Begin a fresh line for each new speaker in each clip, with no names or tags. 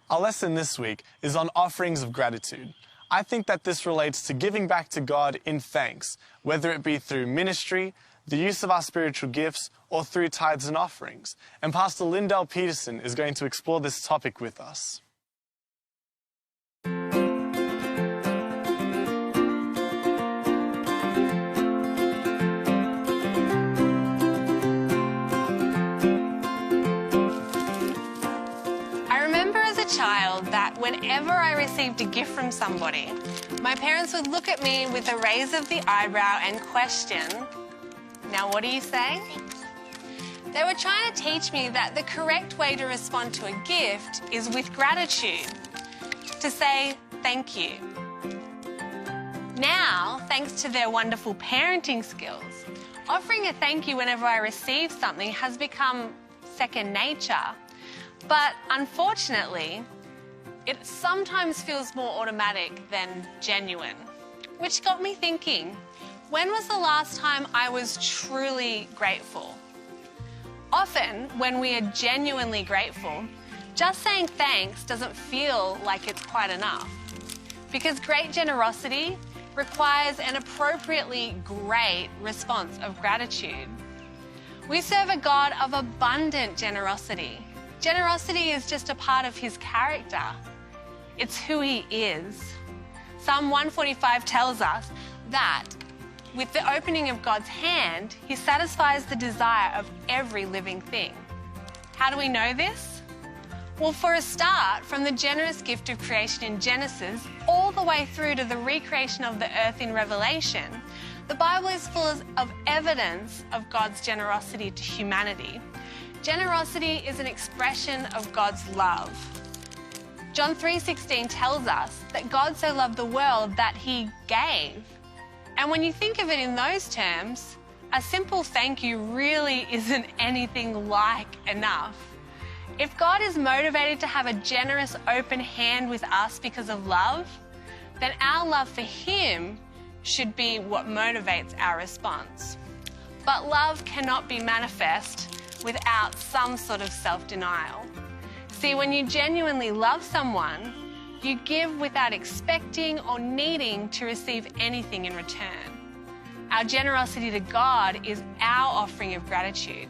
Our lesson this week is on offerings of gratitude. I think that this relates to giving back to God in thanks, whether it be through ministry, the use of our spiritual gifts, or through tithes and offerings. And Pastor Lindell Peterson is going to explore this topic with us.
Child that whenever I received a gift from somebody, my parents would look at me with a raise of the eyebrow and question, "Now what do you say?" They were trying to teach me that the correct way to respond to a gift is with gratitude, to say thank you. Now, thanks to their wonderful parenting skills, offering a thank you whenever I receive something has become second nature. But unfortunately, it sometimes feels more automatic than genuine, which got me thinking, when was the last time I was truly grateful? Often, when we are genuinely grateful, just saying thanks doesn't feel like it's quite enough, because great generosity requires an appropriately great response of gratitude. We serve a God of abundant generosity. Generosity is just a part of his character. It's who he is. Psalm 145 tells us that with the opening of God's hand, he satisfies the desire of every living thing. How do we know this? Well, for a start, from the generous gift of creation in Genesis all the way through to the recreation of the earth in Revelation, the Bible is full of evidence of God's generosity to humanity. Generosity is an expression of God's love. John 3:16 tells us that God so loved the world that he gave. And when you think of it in those terms, a simple thank you really isn't anything like enough. If God is motivated to have a generous, open hand with us because of love, then our love for him should be what motivates our response. But love cannot be manifest without some sort of self-denial. See, when you genuinely love someone, you give without expecting or needing to receive anything in return. Our generosity to God is our offering of gratitude.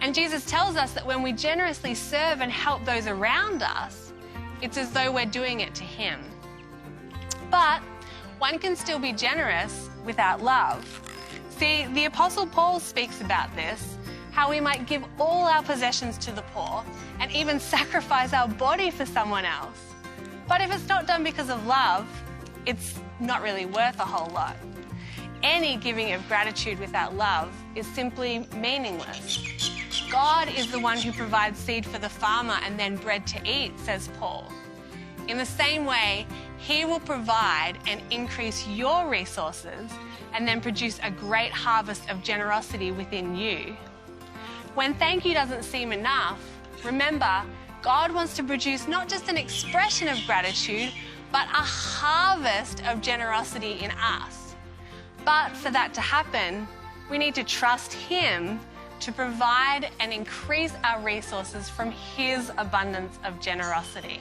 And Jesus tells us that when we generously serve and help those around us, it's as though we're doing it to him. But one can still be generous without love. See, the Apostle Paul speaks about this, how we might give all our possessions to the poor and even sacrifice our body for someone else. But if it's not done because of love, it's not really worth a whole lot. Any giving of gratitude without love is simply meaningless. God is the one who provides seed for the farmer and then bread to eat, says Paul. In the same way, he will provide and increase your resources and then produce a great harvest of generosity within you. When thank you doesn't seem enough, remember, God wants to produce not just an expression of gratitude, but a harvest of generosity in us. But for that to happen, we need to trust him to provide and increase our resources from his abundance of generosity.